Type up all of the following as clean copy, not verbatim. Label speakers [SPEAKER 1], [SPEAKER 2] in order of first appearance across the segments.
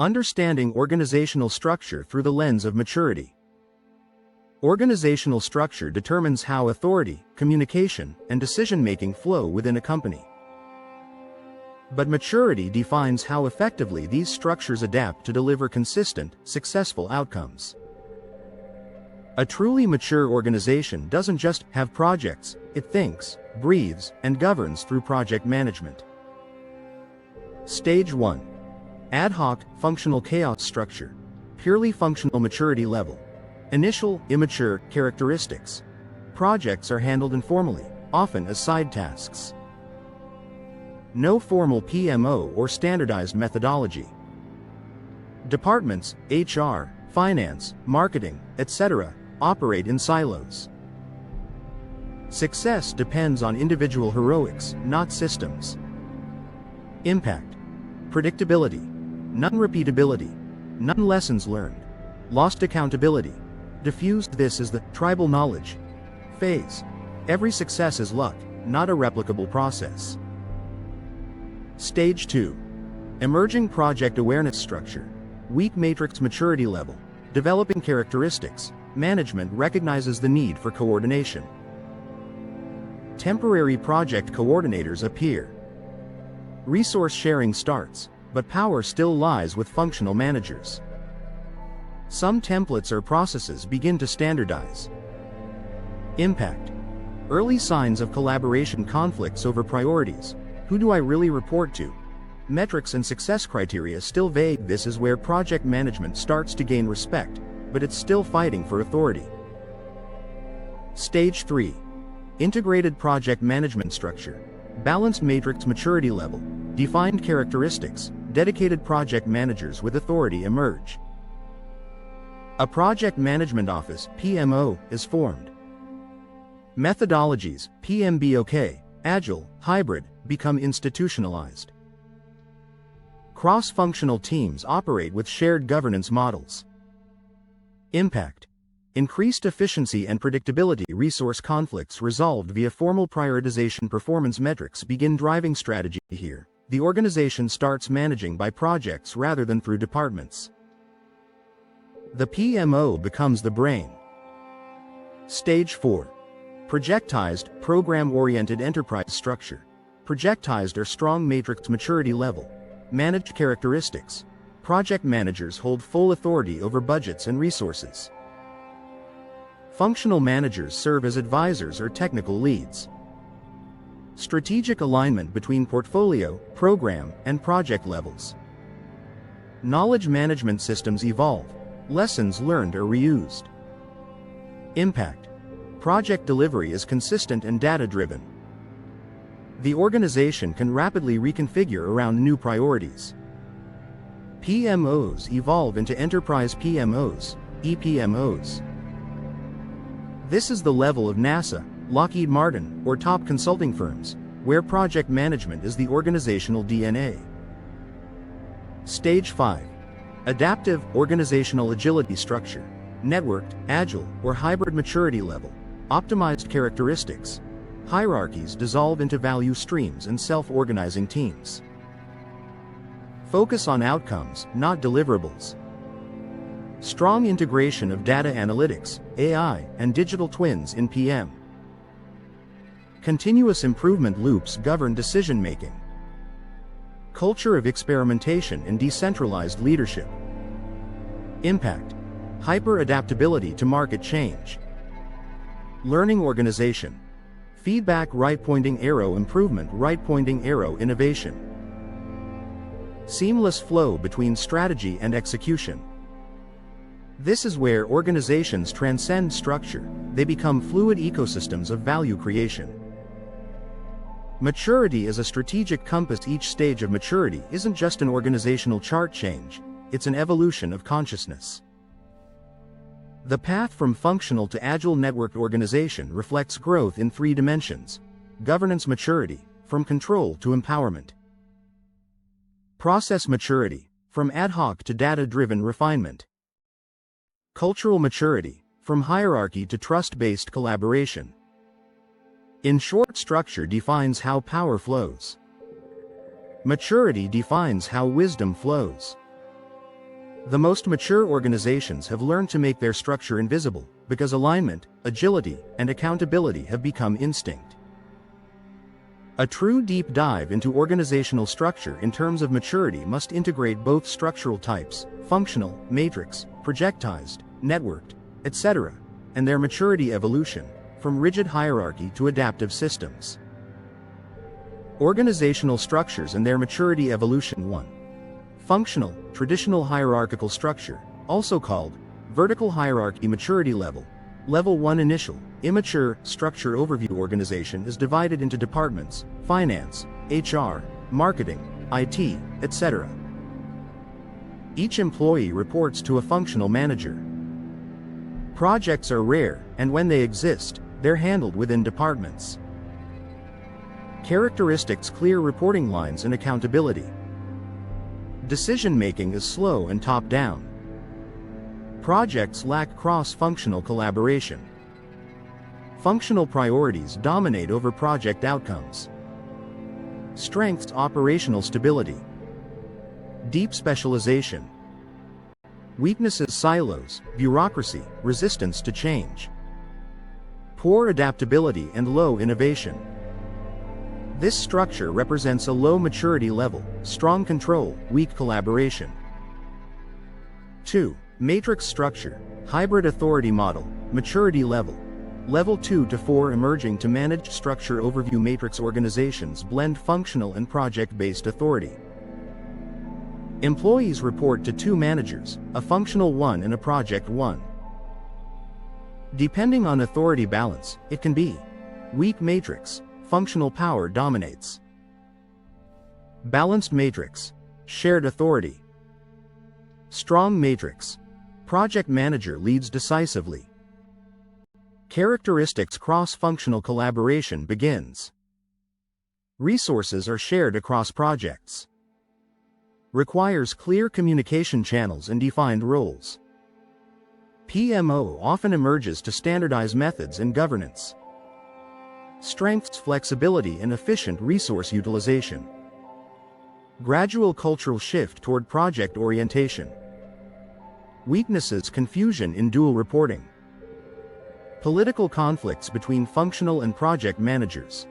[SPEAKER 1] Understanding organizational structure through the lens of maturity. Organizational structure determines how authority, communication, and decision-making flow within a company. But maturity defines how effectively these structures adapt to deliver consistent, successful outcomes. A truly mature organization doesn't just have projects, it thinks, breathes, and governs through project management. Stage 1. Ad hoc, functional chaos structure. Purely functional maturity level. Initial, immature, characteristics. Projects are handled informally, often as side tasks. No formal PMO or standardized methodology. Departments, HR, finance, marketing, etc., operate in silos. Success depends on individual heroics, not systems. Impact. Predictability. None repeatability. None lessons learned. Lost accountability. Diffused. This is the tribal knowledge phase. Every success is luck, not a replicable process. Stage 2. Emerging project awareness structure. Weak matrix maturity level. Developing characteristics. Management recognizes the need for coordination. Temporary project coordinators appear. Resource sharing starts, but power still lies with functional managers. Some templates or processes begin to standardize. Impact. Early signs of collaboration. Conflicts over priorities. Who do I really report to? Metrics and success criteria still vague. This is where project management starts to gain respect, but it's still fighting for authority. Stage 3. Integrated project management structure. Balanced matrix maturity level. Defined characteristics. Dedicated project managers with authority emerge. A project management office, PMO, is formed. Methodologies, PMBOK, agile, hybrid, become institutionalized. Cross-functional teams operate with shared governance models. Impact. Increased efficiency and predictability. Resource conflicts resolved via formal prioritization. Performance metrics begin driving strategy here. The organization starts managing by projects rather than through departments. The PMO becomes the brain. Stage 4. Projectized, program-oriented enterprise structure. Projectized or strong matrix maturity level. Managed characteristics. Project managers hold full authority over budgets and resources. Functional managers serve as advisors or technical leads. Strategic alignment between portfolio, program, and project levels. Knowledge management systems evolve. Lessons learned are reused. Impact. Project delivery is consistent and data-driven. The organization can rapidly reconfigure around new priorities. PMOs evolve into enterprise PMOs, EPMOs. This is the level of NASA, Lockheed Martin, or top consulting firms, where project management is the organizational DNA. Stage 5. Adaptive, organizational agility structure. Networked, agile, or hybrid maturity level. Optimized characteristics. Hierarchies dissolve into value streams and self-organizing teams. Focus on outcomes, not deliverables. Strong integration of data analytics, AI, and digital twins in PM. Continuous improvement loops govern decision-making. Culture of experimentation and decentralized leadership. Impact. Hyper-adaptability to market change. Learning organization. Feedback. Right-pointing arrow. Improvement. Right-pointing arrow. Innovation. Seamless flow between strategy and execution. This is where organizations transcend structure. They become fluid ecosystems of value creation. Maturity is a strategic compass. Each stage of maturity isn't just an organizational chart change, it's an evolution of consciousness. The path from functional to agile networked organization reflects growth in 3 dimensions. Governance maturity, from control to empowerment. Process maturity, from ad hoc to data-driven refinement. Cultural maturity, from hierarchy to trust-based collaboration. In short, structure defines how power flows. Maturity defines how wisdom flows. The most mature organizations have learned to make their structure invisible, because alignment, agility, and accountability have become instinct. A true deep dive into organizational structure in terms of maturity must integrate both structural types, functional, matrix, projectized, networked, etc., and their maturity evolution, from rigid hierarchy to adaptive systems. Organizational structures and their maturity evolution. 1. Functional, traditional hierarchical structure, also called vertical hierarchy maturity level. Level 1 initial, immature, structure overview organization is divided into departments, finance, HR, marketing, IT, etc. Each employee reports to a functional manager. Projects are rare, and when they exist, they're handled within departments. Characteristics: clear reporting lines and accountability. Decision-making is slow and top-down. Projects lack cross-functional collaboration. Functional priorities dominate over project outcomes. Strengths: operational stability. Deep specialization. Weaknesses: silos, bureaucracy, resistance to change. Poor adaptability and low innovation. This structure represents a low maturity level, strong control, weak collaboration. 2. Matrix structure, hybrid authority model, maturity level. Level 2 to 4 emerging to managed structure overview. Matrix organizations blend functional and project-based authority. Employees report to 2 managers, a functional one and a project one. Depending on authority balance, it can be weak matrix, functional power dominates. Balanced matrix, shared authority. Strong matrix, project manager leads decisively. Characteristics: cross-functional collaboration begins. Resources are shared across projects. Requires clear communication channels and defined roles. PMO often emerges to standardize methods and governance. Strengths: flexibility and efficient resource utilization. Gradual cultural shift toward project orientation. Weaknesses: confusion in dual reporting. Political conflicts between functional and project managers.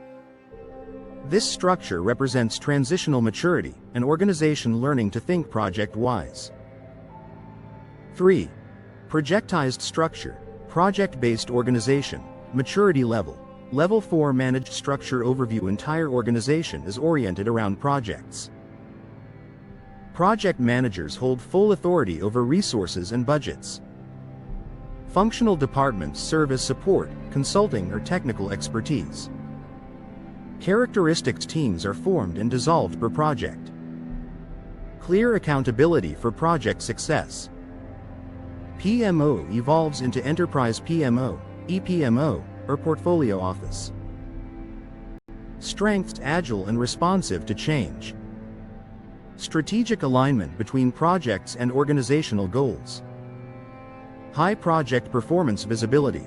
[SPEAKER 1] This structure represents transitional maturity, an organization learning to think project-wise. 3. Projectized structure, project-based organization, maturity level. Level 4 managed structure overview. Entire organization is oriented around projects. Project managers hold full authority over resources and budgets. Functional departments serve as support, consulting, or technical expertise. Characteristics: teams are formed and dissolved per project. Clear accountability for project success. PMO evolves into enterprise PMO, EPMO, or portfolio office. Strengths: agile and responsive to change. Strategic alignment between projects and organizational goals. High project performance visibility.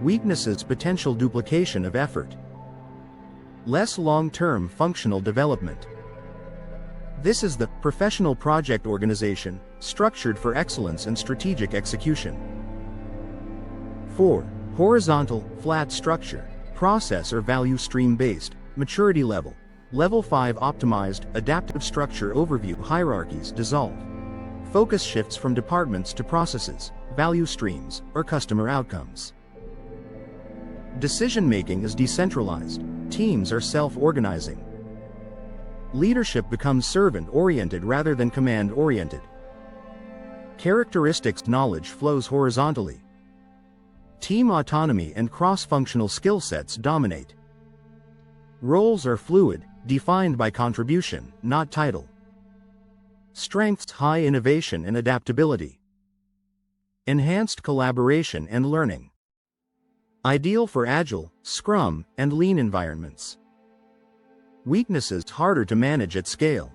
[SPEAKER 1] Weaknesses: potential duplication of effort. Less long-term functional development. This is the professional project organization, structured for excellence and strategic execution. 4. Horizontal, flat structure, process or value stream based, maturity level. Level 5 optimized, adaptive structure overview. Hierarchies dissolve. Focus shifts from departments to processes, value streams, or customer outcomes. Decision-making is decentralized. Teams are self-organizing. Leadership becomes servant-oriented rather than command-oriented. Characteristics: knowledge flows horizontally. Team autonomy and cross-functional skill sets dominate. Roles are fluid, defined by contribution, not title. Strengths: high innovation and adaptability. Enhanced collaboration and learning. Ideal for agile, scrum, and lean environments. Weaknesses: harder to manage at scale.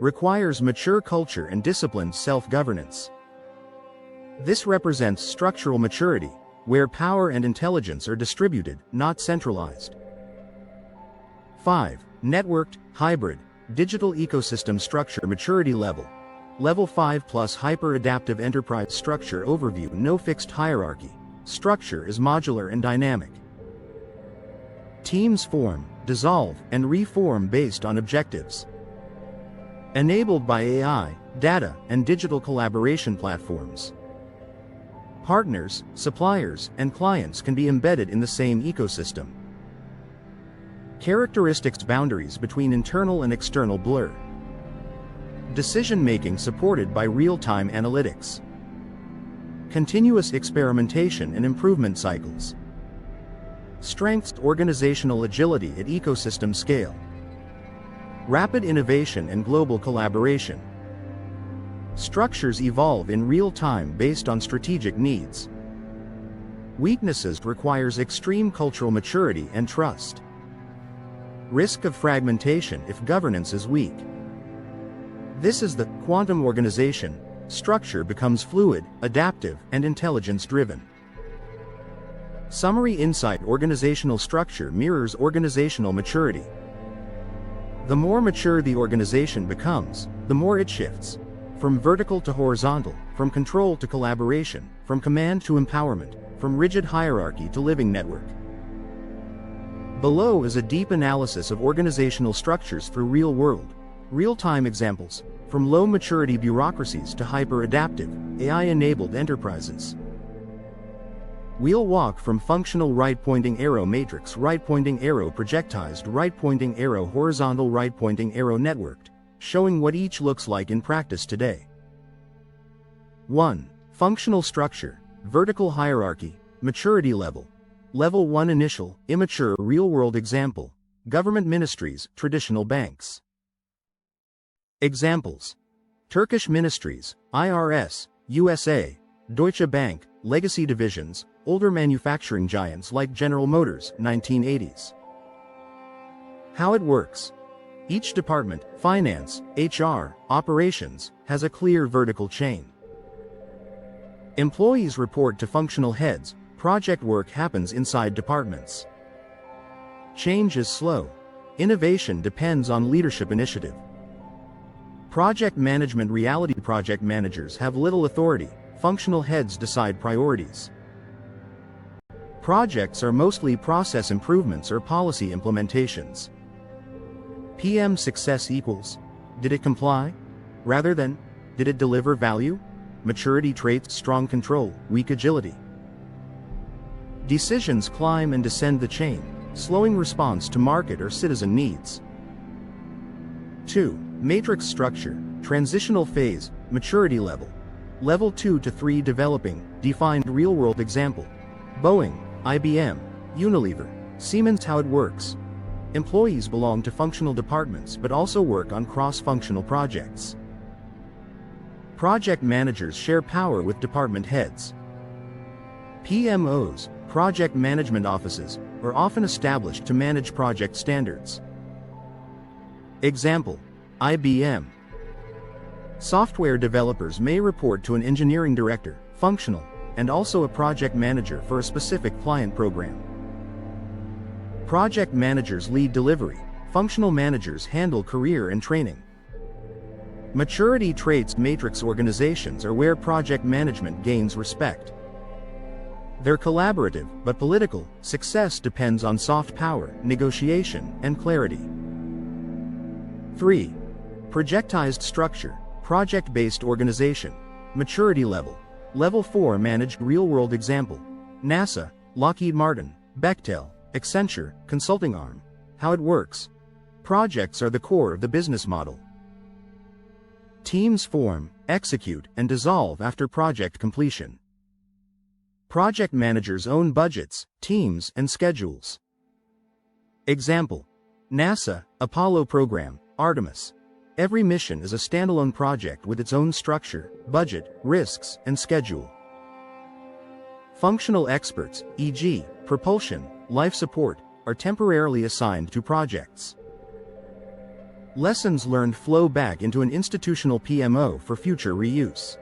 [SPEAKER 1] Requires mature culture and disciplined self-governance. This represents structural maturity, where power and intelligence are distributed, not centralized. 5. Networked, hybrid, digital ecosystem structure. Maturity level. Level 5 plus hyper-adaptive enterprise structure overview. No fixed hierarchy. Structure is modular and dynamic. Teams form, dissolve, and reform based on objectives. Enabled by AI, data, and digital collaboration platforms. Partners, suppliers, and clients can be embedded in the same ecosystem. Characteristics. Boundaries between internal and external blur. Decision-making supported by real-time analytics. Continuous experimentation and improvement cycles. Strengths. Organizational agility at ecosystem scale. Rapid innovation and global collaboration. Structures evolve in real time based on strategic needs. Weaknesses. Requires extreme cultural maturity and trust. Risk of fragmentation if governance is weak. This is the quantum organization. Structure becomes fluid, adaptive, and intelligence-driven. Summary insight. Organizational structure mirrors organizational maturity. The more mature the organization becomes, the more it shifts. From vertical to horizontal, from control to collaboration, from command to empowerment, from rigid hierarchy to living network. Below is a deep analysis of organizational structures through real-world, real-time examples, from low-maturity bureaucracies to hyper-adaptive, AI-enabled enterprises. We'll walk from functional right-pointing arrow matrix, right-pointing arrow projectized, right-pointing arrow horizontal, right-pointing arrow networked, showing what each looks like in practice today. 1. Functional structure, vertical hierarchy, maturity level. Level 1 initial, immature, real-world example, government ministries, traditional banks. Examples: Turkish ministries, IRS, USA, Deutsche Bank, legacy divisions, older manufacturing giants like General Motors, 1980s. How it works. Each department, finance, HR, operations, has a clear vertical chain. Employees report to functional heads. Project work happens inside departments. Change is slow. Innovation depends on leadership initiative. Project management reality. Project managers have little authority. Functional heads decide priorities. Projects are mostly process improvements or policy implementations. PM success equals, did it comply? Rather than, did it deliver value? Maturity traits: strong control, weak agility. Decisions climb and descend the chain, slowing response to market or citizen needs. 2. Matrix structure, transitional phase, maturity level. Level 2 to 3 developing, defined real-world example. Boeing, IBM, Unilever, Siemens. How it works. Employees belong to functional departments but also work on cross-functional projects. Project managers share power with department heads. PMOs, project management offices, are often established to manage project standards. Example: IBM. Software developers may report to an engineering director, functional, and also a project manager for a specific client program. Project managers lead delivery, functional managers handle career and training. Maturity traits. Matrix organizations are where project management gains respect. They're collaborative, but political. Success depends on soft power, negotiation, and clarity. 3. Projectized structure, project-based organization. Maturity level. Level 4 managed real-world example. NASA, Lockheed Martin, Bechtel, Accenture, consulting arm. How it works. Projects are the core of the business model. Teams form, execute, and dissolve after project completion. Project managers own budgets, teams, and schedules. Example: NASA, Apollo program, Artemis. Every mission is a standalone project with its own structure, budget, risks, and schedule. Functional experts, e.g., propulsion, life support, are temporarily assigned to projects. Lessons learned flow back into an institutional PMO for future reuse.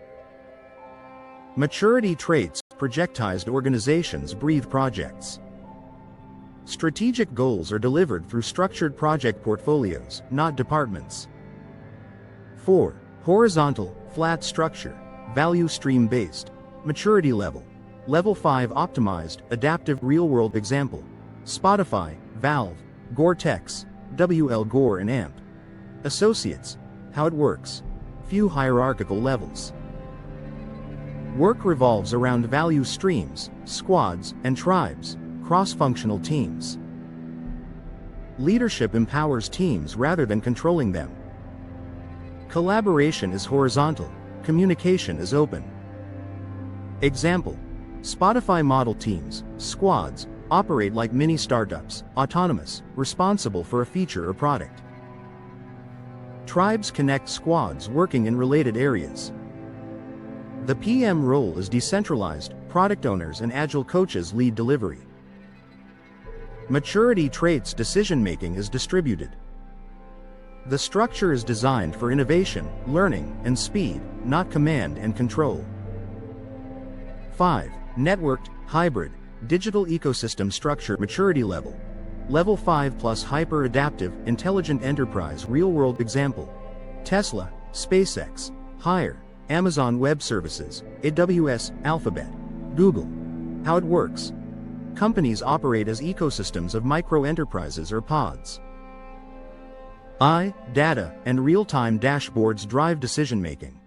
[SPEAKER 1] Maturity traits. Projectized organizations breathe projects. Strategic goals are delivered through structured project portfolios, not departments. 4. Horizontal, flat structure, value stream based. Maturity level. Level 5 optimized, adaptive real-world example. Spotify, Valve, Gore-Tex, WL Gore and AMP. Associates. How it works. Few hierarchical levels. Work revolves around value streams, squads, and tribes, cross-functional teams. Leadership empowers teams rather than controlling them. Collaboration is horizontal, communication is open. Example. Spotify model teams, squads, operate like mini startups, autonomous, responsible for a feature or product. Tribes connect squads working in related areas. The PM role is decentralized, product owners and agile coaches lead delivery. Maturity traits decision-making is distributed. The structure is designed for innovation, learning, and speed, not command and control. 5. Networked, hybrid, digital ecosystem structure maturity level. Level 5 plus hyper-adaptive, intelligent enterprise real-world example. Tesla, SpaceX, Hire, Amazon Web Services, AWS, Alphabet, Google. How it works. Companies operate as ecosystems of micro-enterprises or pods. Data and real-time dashboards drive decision-making.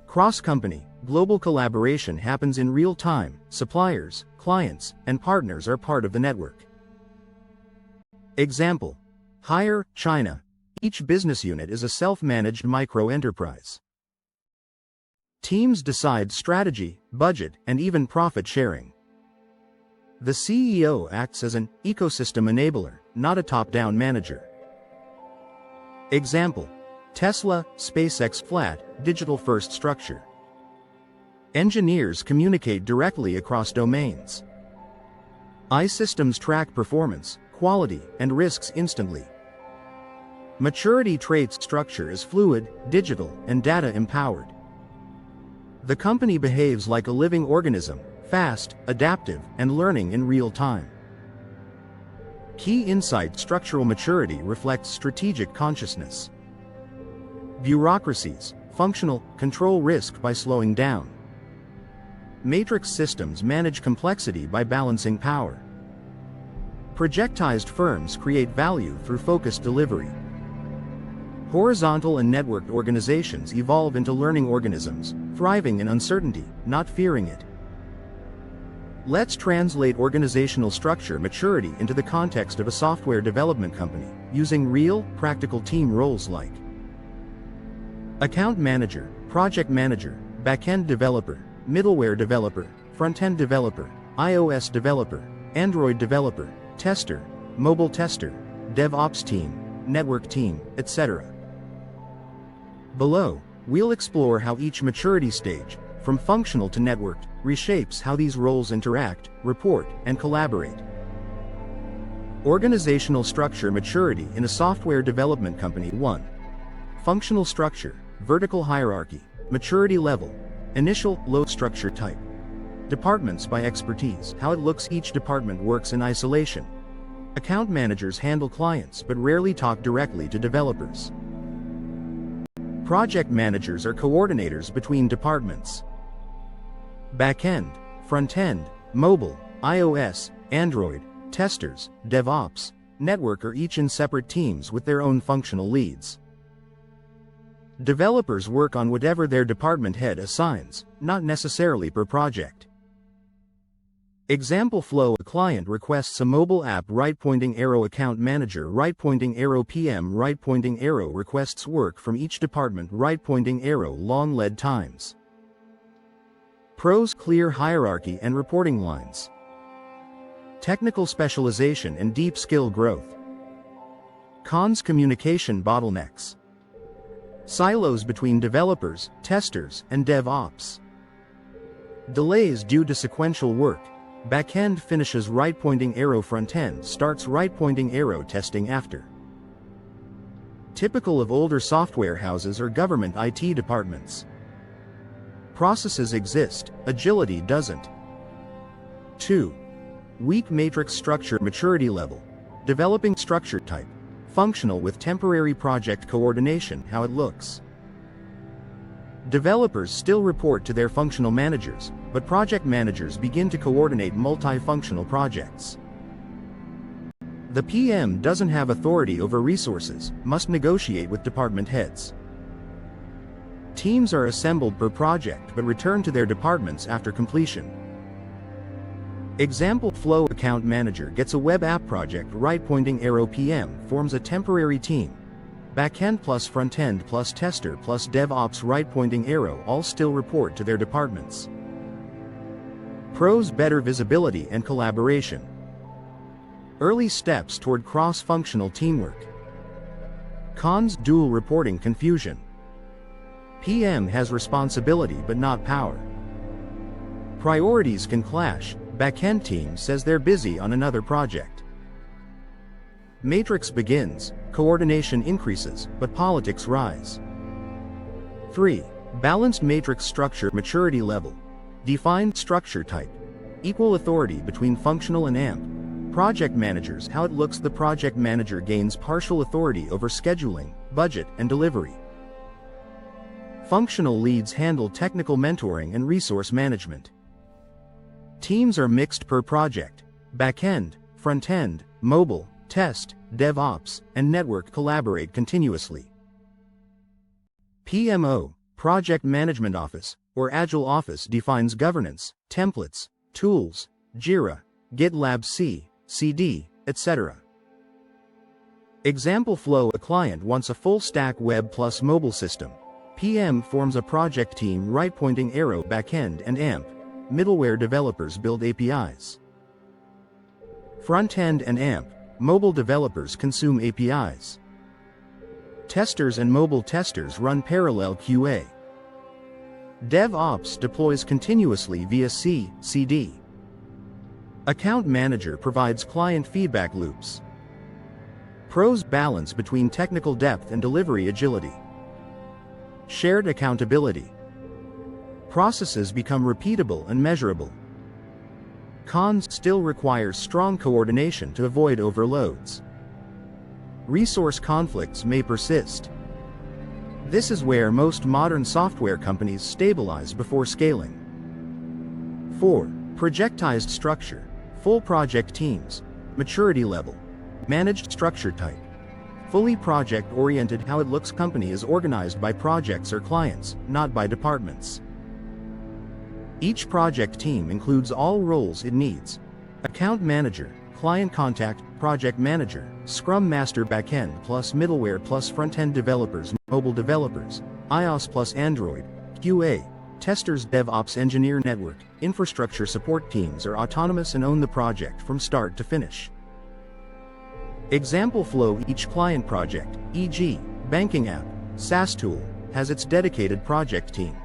[SPEAKER 1] Cross-company, global collaboration happens in real time. Suppliers, clients, and partners are part of the network. Example. Hire, China. Each business unit is a self-managed micro-enterprise. Teams decide strategy, budget, and even profit sharing. The CEO acts as an ecosystem enabler, not a top-down manager. Example. Tesla, SpaceX flat, digital-first structure. Engineers communicate directly across domains. iSystems track performance, quality, and risks instantly. Maturity traits structure is fluid, digital, and data-empowered. The company behaves like a living organism, fast, adaptive, and learning in real time. Key insight: structural maturity reflects strategic consciousness. Bureaucracies, functional, control risk by slowing down. Matrix systems manage complexity by balancing power. Projectized firms create value through focused delivery. Horizontal and networked organizations evolve into learning organisms, thriving in uncertainty, not fearing it. Let's translate organizational structure maturity into the context of a software development company, using real, practical team roles like account manager, project manager, backend developer, middleware developer, front-end developer, iOS developer, Android developer, tester, mobile tester, DevOps team, network team, etc. Below, we'll explore how each maturity stage, from functional to networked, reshapes how these roles interact, report, and collaborate. Organizational structure maturity in a software development company. 1. Functional structure, vertical hierarchy, maturity level, initial, low structure type. Departments by expertise, how it looks. Each department works in isolation. Account managers handle clients but rarely talk directly to developers. Project managers are coordinators between departments. Backend, front-end, mobile, iOS, Android, testers, DevOps, network are each in separate teams with their own functional leads. Developers work on whatever their department head assigns, not necessarily per project. Example flow: a client requests a mobile app, right pointing arrow account manager, right pointing arrow PM, right pointing arrow requests work from each department, right pointing arrow long lead times. Pros: clear hierarchy and reporting lines. Technical specialization and deep skill growth. Cons: communication bottlenecks. Silos between developers, testers, and DevOps. Delays due to sequential work. Backend finishes right pointing arrow, front-end starts right pointing arrow testing after. Typical of older software houses or government IT departments. Processes exist, agility doesn't. 2. Weak matrix structure maturity level. Developing structure type. Functional with temporary project coordination. How it looks. Developers still report to their functional managers, but project managers begin to coordinate multifunctional projects. The PM doesn't have authority over resources, must negotiate with department heads. Teams are assembled per project but return to their departments after completion. Example flow: account manager gets a web app project, right pointing arrow. PM forms a temporary team. Backend plus frontend plus tester plus DevOps, right pointing arrow, all still report to their departments. Pros: better visibility and collaboration. Early steps toward cross-functional teamwork. Cons: dual reporting confusion. PM has responsibility but not power. Priorities can clash. Backend team says they're busy on another project. Matrix begins, coordination increases, but politics rise. 3. Balanced matrix structure: maturity level. Defined structure type. Equal authority between functional and AMP. Project managers: how it looks, the project manager gains partial authority over scheduling, budget, and delivery. Functional leads handle technical mentoring and resource management. Teams are mixed per project. Backend, frontend, mobile, test, DevOps, and network collaborate continuously. PMO, Project Management Office, or Agile Office, defines governance, templates, tools, Jira, GitLab C, CD, etc. Example flow: a client wants a full-stack web plus mobile system. PM forms a project team, right pointing arrow. Backend and AMP. Middleware developers build APIs. Frontend and AMP. Mobile developers consume APIs. Testers and mobile testers run parallel QA. DevOps deploys continuously via CD. Account manager provides client feedback loops. Pros: balance between technical depth and delivery agility. Shared accountability. Processes become repeatable and measurable. Cons: still requires strong coordination to avoid overloads. Resource conflicts may persist. This is where most modern software companies stabilize before scaling. 4. Projectized structure. Full project teams. Maturity level. Managed structure type. Fully project-oriented: how it looks, company is organized by projects or clients, not by departments. Each project team includes all roles it needs. Account manager, client contact, project manager, scrum master. Backend plus middleware plus frontend developers, mobile developers, iOS plus Android, QA, testers, DevOps, engineer, network, infrastructure support. Teams are autonomous and own the project from start to finish. Example flow: each client project, e.g., banking app, SaaS tool, has its dedicated project team.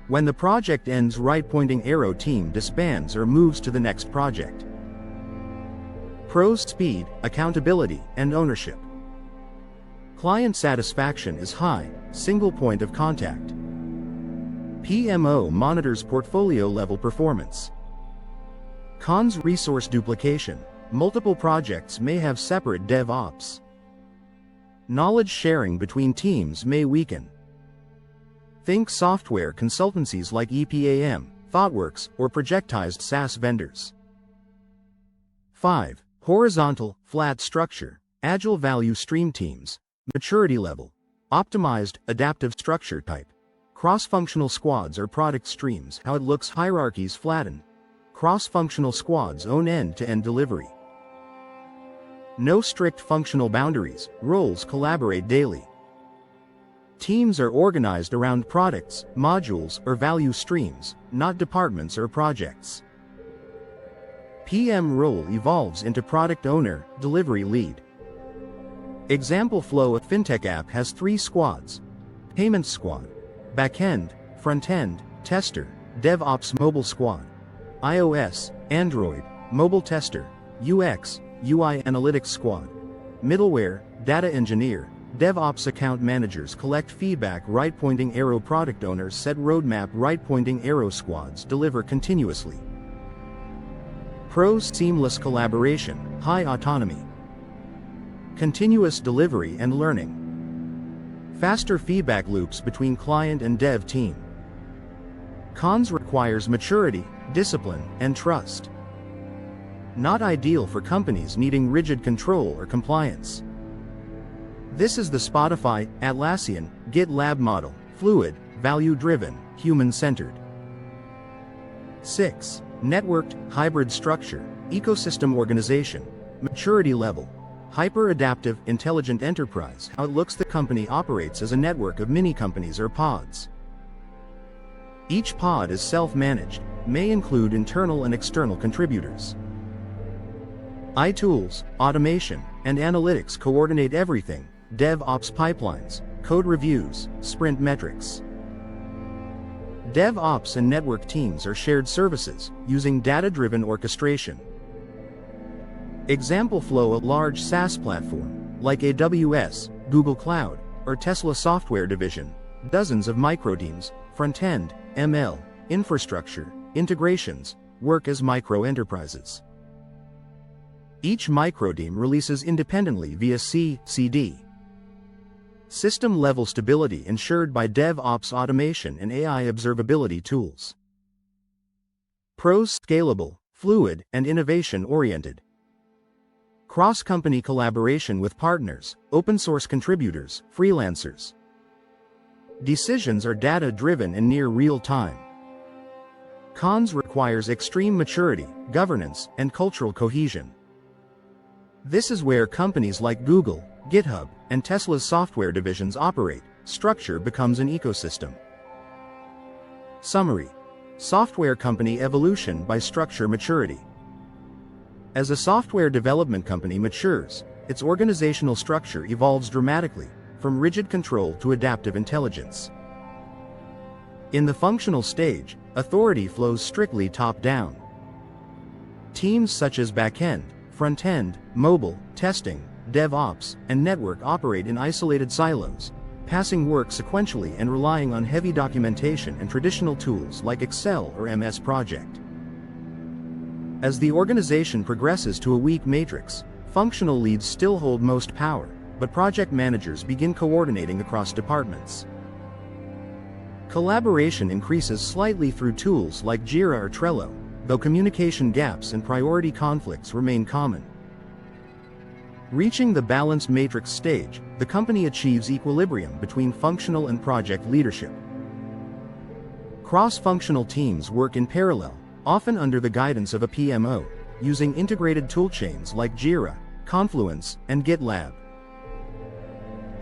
[SPEAKER 1] When the project ends, right pointing arrow, team disbands or moves to the next project. Pros: speed, accountability, and ownership. Client satisfaction is high, single point of contact. PMO monitors portfolio level performance. Cons: resource duplication. Multiple projects may have separate DevOps. Knowledge sharing between teams may weaken. Think software consultancies like EPAM, ThoughtWorks, or projectized SaaS vendors. 5. Horizontal, flat structure. Agile value stream teams. Maturity level. Optimized, adaptive structure type. Cross-functional squads or product streams. How it looks: hierarchies flatten. Cross-functional squads own end-to-end delivery. No strict functional boundaries, roles collaborate daily. Teams are organized around products, modules, or value streams, not departments or projects. PM role evolves into product owner, delivery lead. Example flow: a fintech app has 3 squads. Payments squad, backend, frontend, tester, DevOps mobile squad, iOS, Android, mobile tester, UX, UI analytics squad, middleware, data engineer, DevOps. Account managers collect feedback, right pointing arrow. Product owners set roadmap, right pointing arrow. Squads deliver continuously. Pros: seamless collaboration, high autonomy, continuous delivery and learning. Faster feedback loops between client and dev team. Cons: requires maturity, discipline, and trust. Not ideal for companies needing rigid control or compliance. This is the Spotify, Atlassian, GitLab model: fluid, value-driven, human-centered. 6. Networked, hybrid structure, ecosystem organization, maturity level. Hyper-adaptive, intelligent enterprise. How it looks: the company operates as a network of mini-companies or pods. Each pod is self-managed, may include internal and external contributors. iTools, automation, and analytics coordinate everything: DevOps pipelines, code reviews, sprint metrics. DevOps and network teams are shared services, using data-driven orchestration. Example flow: a large SaaS platform, like AWS, Google Cloud, or Tesla software division. Dozens of microteams, front-end, ML, infrastructure, integrations, work as micro-enterprises. Each microteam releases independently via CI/CD. System-level stability ensured by DevOps automation and AI observability tools. Pros: scalable, fluid, and innovation-oriented. Cross-company collaboration with partners, open-source contributors, freelancers. Decisions are data-driven and near real-time. Cons: requires extreme maturity, governance, and cultural cohesion. This is where companies like Google, GitHub, and Tesla's software divisions operate. Structure becomes an ecosystem. Summary: software company evolution by structure maturity. As a software development company matures, its organizational structure evolves dramatically, from rigid control to adaptive intelligence. In the functional stage, authority flows strictly top-down. Teams such as back-end, front-end, mobile, testing, DevOps, and network operate in isolated silos, passing work sequentially and relying on heavy documentation and traditional tools like Excel or MS Project. As the organization progresses to a weak matrix, functional leads still hold most power, but project managers begin coordinating across departments. Collaboration increases slightly through tools like Jira or Trello, though communication gaps and priority conflicts remain common. Reaching the balanced matrix stage, the company achieves equilibrium between functional and project leadership. Cross-functional teams work in parallel, often under the guidance of a PMO, using integrated toolchains like Jira, Confluence, and GitLab.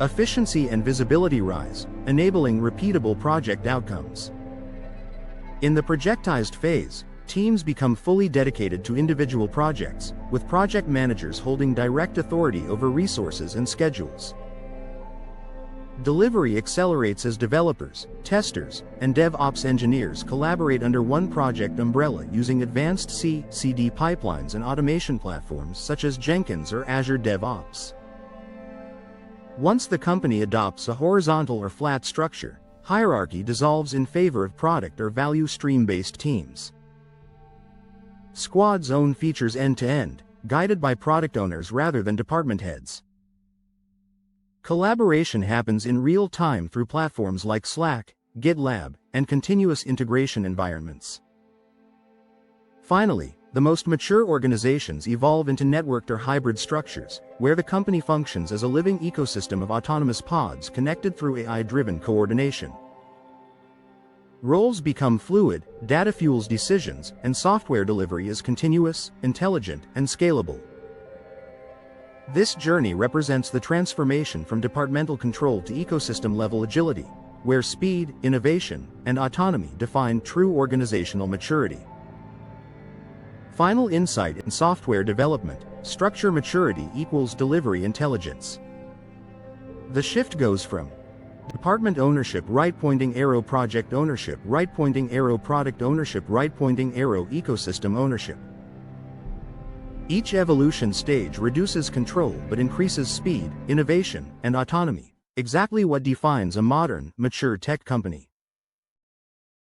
[SPEAKER 1] Efficiency and visibility rise, enabling repeatable project outcomes. In the projectized phase, teams become fully dedicated to individual projects, with project managers holding direct authority over resources and schedules. Delivery accelerates as developers, testers, and DevOps engineers collaborate under one project umbrella using advanced CI/CD pipelines and automation platforms such as Jenkins or Azure DevOps. Once the company adopts a horizontal or flat structure, hierarchy dissolves in favor of product or value stream-based teams. Squads own features end-to-end, guided by product owners rather than department heads. Collaboration happens in real time through platforms like Slack, GitLab, and continuous integration environments. Finally, the most mature organizations evolve into networked or hybrid structures, where the company functions as a living ecosystem of autonomous pods connected through AI-driven coordination. Roles become fluid, data fuels decisions, and software delivery is continuous, intelligent, and scalable. This journey represents the transformation from departmental control to ecosystem-level agility, where speed, innovation, and autonomy define true organizational maturity. Final insight in software development: structure maturity equals delivery intelligence. The shift goes from department ownership, right-pointing arrow, project ownership, right-pointing arrow, product ownership, right-pointing arrow, ecosystem ownership. Each evolution stage reduces control but increases speed, innovation, and autonomy, exactly what defines a modern, mature tech company.